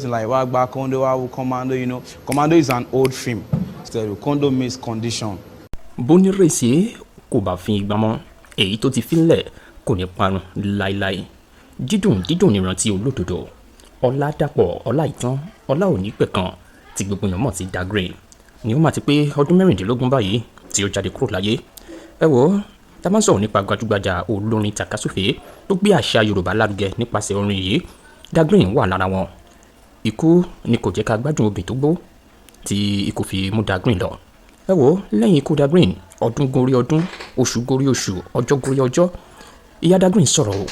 Like Wagba, Kondo, Wawu, Commando, Commando is an old film. Still, Kondo means condition. Bónírèsé kò bá fi igbá mọ́, èyí tó ti fínlẹ̀ kò ní parun láéláé. Dídùn ní ìrántí olódodo. Ọládàpọ̀ Ọláìtàn Ọláònípẹ̀kan tí gbogbo èèyàn mọ̀ sí Dagrin ni ó máa ti pé ọdún 16 báyìí tí ó jáde kúrò láyé. Ẹ wò ó, tá bá ń sọ̀rọ̀ nípa gbajúgbajà olórin tàkásùfé tó gbé àṣà Yorùbá lárugẹ nípasẹ̀ orin yìí, Dagrin wà lára wọn. Ikú ni kò jẹ́ ká gbádùn obì tó gbó tí ikú fi mú Dagrin lọ. Ẹ wò ó, lẹ́yìn ikú Dagrin, ọdún gorí ọdún, oṣù gorí oṣù, ọjọ́ gorí ọjọ́, ìyá Dagrin sọ̀rọ̀ o.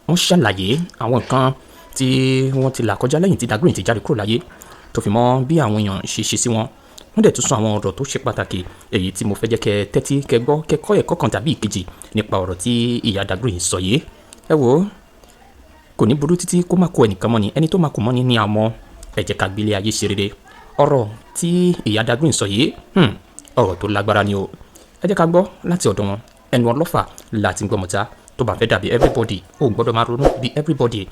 Wọ́n ṣàlàyé àwọn nǹkan tí wọ́n ti là kọjá lẹ́yìn tí Dagrin ti jáde kúrò láyé, tó fi mọ́ bí àwọn èèyàn ṣe sí wọn. Wọ́n dẹ̀ tún sọ àwọn ọ̀rọ̀ tó ṣe pàtàkì, èyí tí mo fẹ́ jẹ́ kẹ́ tẹ́tí kẹ́ gbọ́, kẹ́ kọ́ ẹ̀kọ́ kan tàbí ìkejì nípa ọ̀rọ̀ tí ìyá Dagrin sọ yìí. Ẹ wò ó, kò ní burú títí kó má kó ẹnìkan mọ́ ni, ẹni tó má kó mọ́ ni ní àmọ́ ẹ jẹ́ ká gbélé ayé ṣe rere. Ọ̀rọ̀ tí ìyá Dagrin sọ yìí, ọ̀rọ̀ tó lágbára ni o. Ẹ jẹ́ ká gbọ́ láti ọ̀dọ̀ wọn. Ẹnu ọlọ́fà láti gbọ́ mọ̀ta, tó bá fẹ́ dàbí everybody, ó gbọ́dọ̀ máa ronú bí everybody.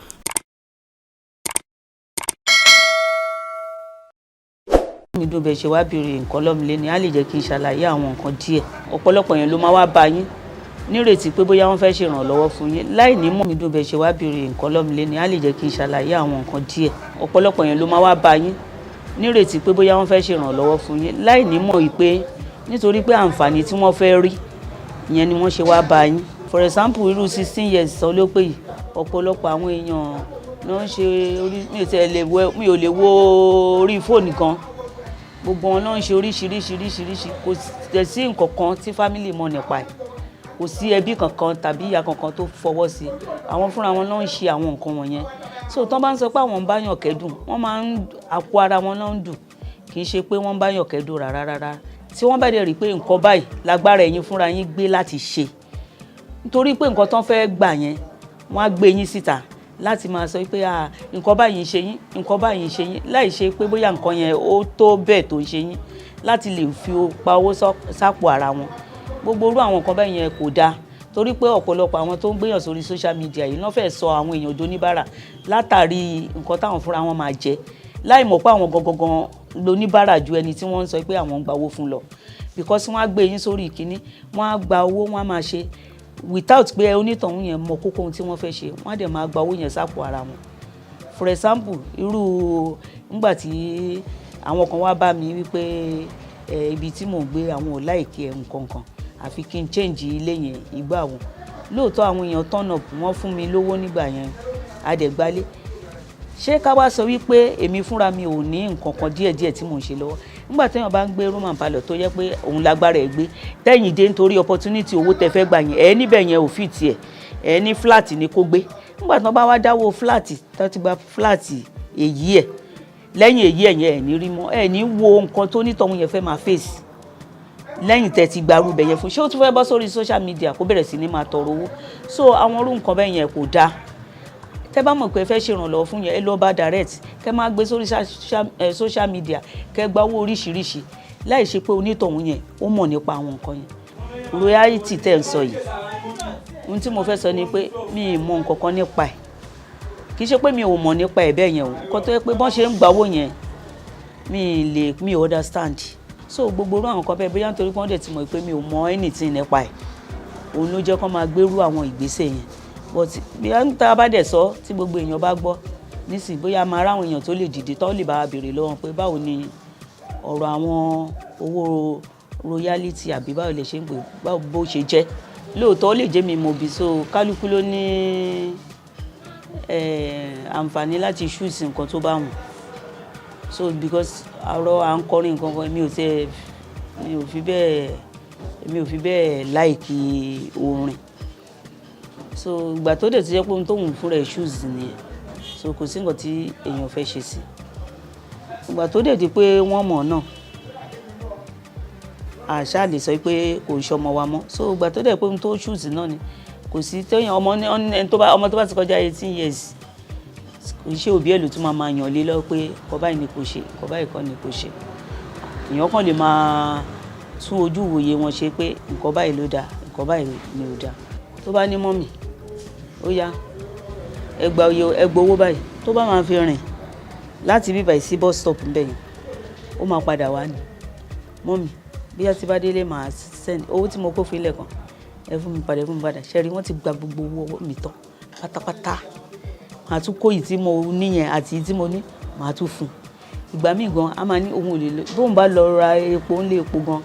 Mi dùn bẹ́ẹ̀ ṣe wá béèrè nǹkan lọ́mìlẹ́ ni á lè jẹ́ kí n ṣàlàyé àwọn nǹkan díẹ̀. Ọ̀pọ̀lọpọ̀ yẹn ló máa wá bá yín nírètí pé bóyá wọ́n fẹ́ ṣèrànlọ́wọ́ fún yín láì ní mọ̀. Mi dùn bẹ́ẹ̀ ṣe wá béèrè nǹkan lọ́mìlẹ́ ni á lè jẹ́ kí n ṣàlàyé àwọn nǹkan díẹ̀. Ọ̀pọ̀lọpọ̀ yẹn ló máa wá bá yín nírètí pé bóyá wọ́n fẹ́ ṣèrànlọ́wọ́ fún yín láì ní mọ̀ wípé nítorí pé àǹfààní tí wọ́n fẹ́ rí ìyẹn ni wọ́n ṣe wá bá yín. For example, irú 16 years sọ ló pé yìí, ọ̀pọ̀lọpọ̀ àwọn èèyàn ló ń ṣe orí, mi ò lè wo orí fóònù kan, gbogbo wọn ló ń ṣe oríṣiríṣi, kò sí nǹkan kan tí family mọ̀ nípa ẹ̀, kò sí ẹbí kankan tàbí ìyá kankan tó fọwọ́ sí, àwọn fúnra wọn ló ń ṣe àwọn nǹkan wọ̀nyẹn. So tán bá ń sọ pé àwọn ń báyàn kẹ́dùn, wọ́n máa ń àpò ara wọn ló ń dùn, kì í ṣe pé wọ́n ń báyàn kẹ́dùn rárá. Tí wọ́n bá dẹ̀ rí pé nǹkan báyìí lágbára ẹ̀yin fúnra yín gbé láti ṣe, nítorí pé nǹkan tán fẹ́ gbà yẹn wọ́n á gbé yín síta láti máa sọ pé nǹkan báyìí ń ṣe yín, nǹkan báyìí ń ṣe yín, láì ṣe pé bóyá nǹkan yẹn ó tó bẹ́ẹ̀ tó ń ṣe yín láti lè fi pa owó sápò ara wọn. Gbogbo irú àwọn nǹkan báyìí yẹn kò dáa, torí pé ọ̀pọ̀lọpọ̀ àwọn tó ń gbéyàn sórí social media yìí ló fẹ́ sọ àwọn èèyàn doníbàárà látàrí nǹkan táwọn fúnra wọn máa jẹ, láì mọ̀ pé àwọn gangan lóníbàárà ju ẹni tí wọ́n ń sọ pé àwọn ń gba owó fún lọ, because wọ́n á gbé yín sórí ìkíní, wọ́n á gba owó, wọ́n á máa ṣe without pé onítọ̀hún yẹn mọ kókó ohun tí wọ́n fẹ́ ṣe, wọ́n á dẹ̀ máa gba owó yẹn sápò ara wọn. For example, irú nígbà tí àwọn kan wá bá mi wípé ibi tí mò ń gbé àwọn ò láìkí nǹkan kan, àfi kí n change ilé yẹn ìgbà wọn. Lóòótọ́ àwọn èèyàn turn up, wọ́n fún mi lówó nígbà yẹn, a dẹ̀ gbálé. Ṣé ká wá sọ wípé èmi fúnra mi ò ní nǹkan kan díẹ̀díẹ̀ tí mò ń ṣe lọ́wọ́? Nígbà téèyàn bá ń gbé room and parlour tó yẹ pé òun lágbára ẹ̀ gbé, tẹ́yìn dé nítorí opportunity owó tẹ fẹ́ gbà yẹn, níbẹ̀ yẹn ò fit ẹ̀, ní flat ni kó gbé. Nígbà tí wọ́n bá wá dáwó flat, tó ti gba flat èyí ẹ̀, lẹ́yìn èyí ẹ̀yẹn ẹ̀ ní rí mọ́, ẹ̀ ní wo nǹkan tó nítọ̀hún yẹn fẹ́ máa face lẹ́yìn tẹ́ ti gbarú bẹ̀ yẹn fún. Ṣé ó tún fẹ́ bọ́ sórí social media kó bẹ̀rẹ̀ sí ní máa tọrọ owó? So àwọn irú nǹkan bẹ́ẹ̀ yẹn kò dáa. Tẹ́ bá mọ̀ pé ẹ fẹ́ ṣèrànlọ́wọ́ fún yẹn, ẹ lọ bá direct, kẹ́ máa gbé sórí social media, kẹ́ gba owó oríṣiríṣi láì ṣe pé onítọ̀hún yẹn ó mọ̀ nípa àwọn nǹkan yẹn. Royalty tẹ́ ń sọ yìí, ohun tí mo fẹ́ sọ ni pé mi ì mọ̀ nǹkan kan nípa ẹ̀, kì í ṣe pé mi ò mọ̀ nípa ẹ̀ bẹ́ẹ̀ yẹn o, nǹkan tó yẹ pé bọ́n ṣe ń gba owó yẹn mi understand. So gbogbo irú àwọn nǹkan bẹ́ẹ̀ bóyá nítorí pé wọ́n dẹ̀ ti mọ̀ pé mi ò mọ̀ anything nípa ẹ̀, òun ló jẹ́ kó máa gbérú àwọn ìgbésẹ̀ yẹn. But bí tá a bá dẹ̀ sọ tí gbogbo èèyàn bá gbọ́ nísìnyí, bóyá máa ráwọn èèyàn tó lè dìde tó lè bá wa béèrè lọ́wọ́ pé báwo ni ọ̀rọ̀ àwọn owó royalty àbí báwo lè ṣe ń pè, báwo bó ṣe jẹ́. Lóòótọ́ ó lè jẹ́ mi mo bí, so kálukú ló ní àǹfààní láti choose nǹkan tó bá wù. So because àrò à ń kọrin nǹkan kan, mi ò fi bẹ́ẹ̀ láìkí orin. So ìgbà tó dẹ̀ ti jẹ́ pé ohun tó wù fún rẹ̀ choose nìyẹn, so kò sí nǹkan tí èèyàn fẹ́ ṣe sí. Ìgbà tó dẹ̀ di pé wọ́n mọ̀ náà, àṣà lè sọ pé kò ṣọmọ wa mọ́. So ìgbà tó dẹ̀ pé ohun tó choose náà ni, kò sí téèyàn ọmọ tó bá ti kọjá 18 years, kò ṣe òbí ẹ̀ ló tún máa yàn lé lọ pé nǹkan báyìí ni kò ṣe, nǹkan báyìí kọ́ ni kò ṣe. Èèyàn kan lè máa tún ojú ìwòye wọn ṣe pé nǹkan báyìí ló dáa, nǹkan báyìí ni ò dáa. Tó bá ní mọ́mì, ó yá ẹ gba owó báyìí, tó bá máa fi rìn láti bíbá sí bus stop ń bẹ̀ yẹn ó máa padà wá ní mọ́mì bí a ti bá délé máa send owó tí mo kó fi lẹ́ẹ̀kan ẹ fún mi padà ṣẹ́rí wọ́n ti gba gbogbo owó mi tán pátápátá màá tún kó yìí tí mo níyẹn àti yìí tí mo ní màá tún fún ìgbà míì gan a máa ní òun ò lè lọ bóun bá lọ ra epo ńlé epo gan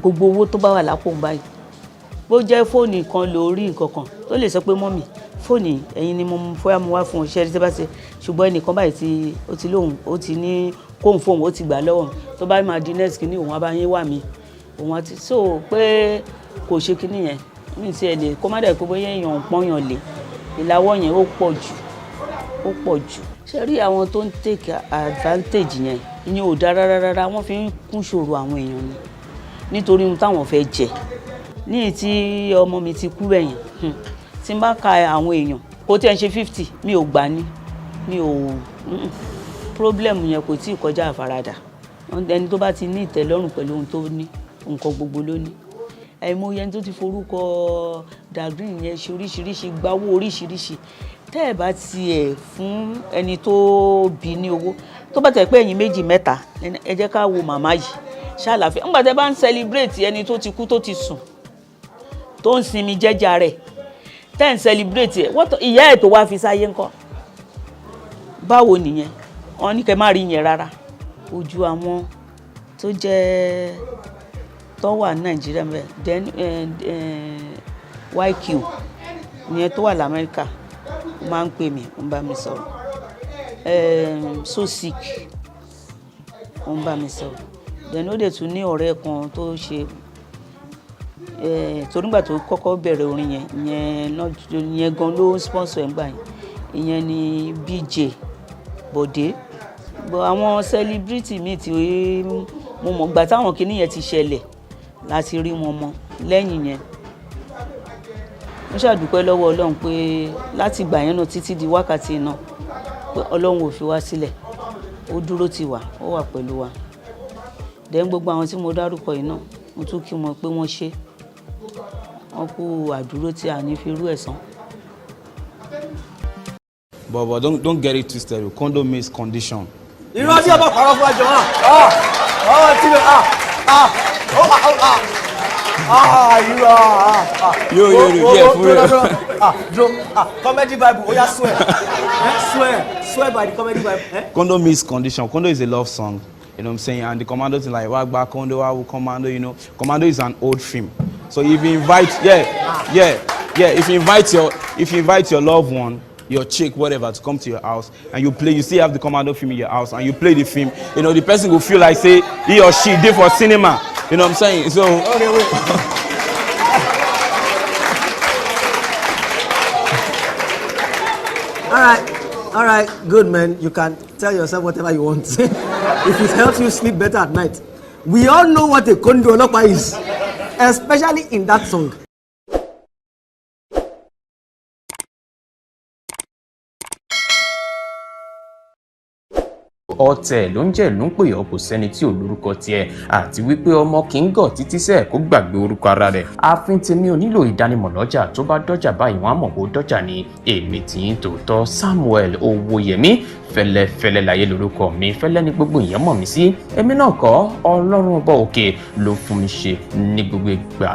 gbogbo owó tó bá wà lápò ń báyìí bó jẹ́ fóònù kan lórí nǹkan kan tó lè sọ pé mọ́mì fóònù ẹ̀yin ni mo fẹ́ mú wá fún ọṣẹ́ tí bá ṣe ṣùgbọ́n ẹnìkan báyìí tí ó ti lóhùn ó ti ní kóhùn fóònù ó ti gbà lọ́wọ́ tó bá máa di next kìíní òun abáyé wà mí òun àti so pé kò ṣe kìíní yẹn mí ti ẹ̀ lè kó má dẹ̀ pé bóyá èèyàn pọ́nyàn lè ìlàwọ́ yẹn ó pọ̀ jù ṣe rí àwọn tó ń take advantage yẹn ìyẹn ò dára rárá wọ́n fi ń kún ṣòro àwọn èèyàn ni nítorí ohun táwọn fẹ́ jẹ ní tí ọmọ mi ti kú bẹ̀yẹn tí n bá ka àwọn èèyàn kó tí ẹ ń ṣe 50 mi ò gbà ní mi ò problem yẹn kò tí ì kọjá àfaradà ẹni tó bá ti ní ìtẹ́lọ́rùn pẹ̀lú ohun tó ní nǹkan gbogbo ló ní àìmọye ẹni tó ti forúkọ dàgírìn yẹn ṣe oríṣiríṣi gbáwó oríṣiríṣi tẹ́ ẹ̀ bá tiẹ̀ fún ẹni tó bí ní owó tó bá tẹ̀ pé ẹ̀yin méjì mẹ́ta ẹ jẹ́ ká wo màmá yìí ṣàlàfíà ńgbà tẹ́ bá ń celebrate ẹni tó ti kú tó ti sùn tó ń sinmi jẹ́jà rẹ̀ tẹ́ ń celebrate ẹ̀ ìyá ẹ̀ tó wá fi sáyé ńkọ́ báwo nìyẹn wọn ní kẹ́ má rí yẹn rárá ojú àwọn tó jẹ́ tó wà ní Nàìjíríà mẹ́ then YQ ìyẹn tó wà l'Amẹ́ríkà ó máa ń pè mí ó ń bá mi sọ̀rọ̀ so sick ó ń bá mi sọ̀rọ̀ then ó dẹ̀ tún ní ọ̀rẹ́ kan tó ṣe torí nígbà tó kọ́kọ́ bẹ̀rẹ̀ orin ìyẹn gan ló sponsor ẹ̀ ń gbà yẹn ìyẹn ni BJ Bọ̀dé àwọn celebrity míì tí mo mọ̀ gbà táwọn kinní yẹn ti ṣẹlẹ̀ láti rí wọn mọ́ lẹ́yìn yẹn mo ṣàdúpẹ́ lọ́wọ́ Ọlọ́run pé láti gbà yẹn náà títí di wákàtí náà pé Ọlọ́run ò fi wá sílẹ̀ ó dúró tì wá ó wà pẹ̀lú wa then gbogbo àwọn tí mo dárúkọ yìí náà mo tún kí wọn pé wọ́n ṣe wọ́n kú àdúró tí a ní fi rú ẹ̀san. But don't get it twisted. Condo means condition. irú ọdí ọba pàrọ̀ fún ẹjọ́ tí ló comedy bible ó yá swear by the comedy bible. Condo means condition. Condo is a love song. You know what I'm saying? And the Commando is like Wagba Condo, Wawu Commando, you know. Commando is an old film. So if you invite if you invite your loved one, your chick, whatever, to come to your house and you still have the Commando film in your house and you play the film, you know, the person will feel like say he or she did for cinema. You know what I'm saying? So Okay, wait. All right, good man. You can tell yourself whatever you want. If it helps you sleep better at night. We all know what a Kondo Olopa is, especially in that song. ọ̀tẹ̀ ló ń jẹ́ ló ń pè ọ́ kò sẹ́ni tí ò lórúkọ tiẹ̀ àti wípé ọmọ kì í gọ̀ títí sẹ́ẹ̀ kó gbàgbé orúkọ ara rẹ̀. ààfin tèmi ò nílò ìdánimọ̀ lọ́jà tó bá dọ́jà báyìí wọ́n á mọ̀ pé ó dọ́jà ni èmi tì í tòótọ́ Samuel Owóyẹmí fẹ́lẹ́fẹ́lẹ́ láyé lórúkọ mi fẹ́lẹ́ ní gbogbo èèyàn mọ̀ mí sí èmi náà kọ́ Ọlọ́run ọba òkè ló fún mi ṣe ní gbogbo ìgbà.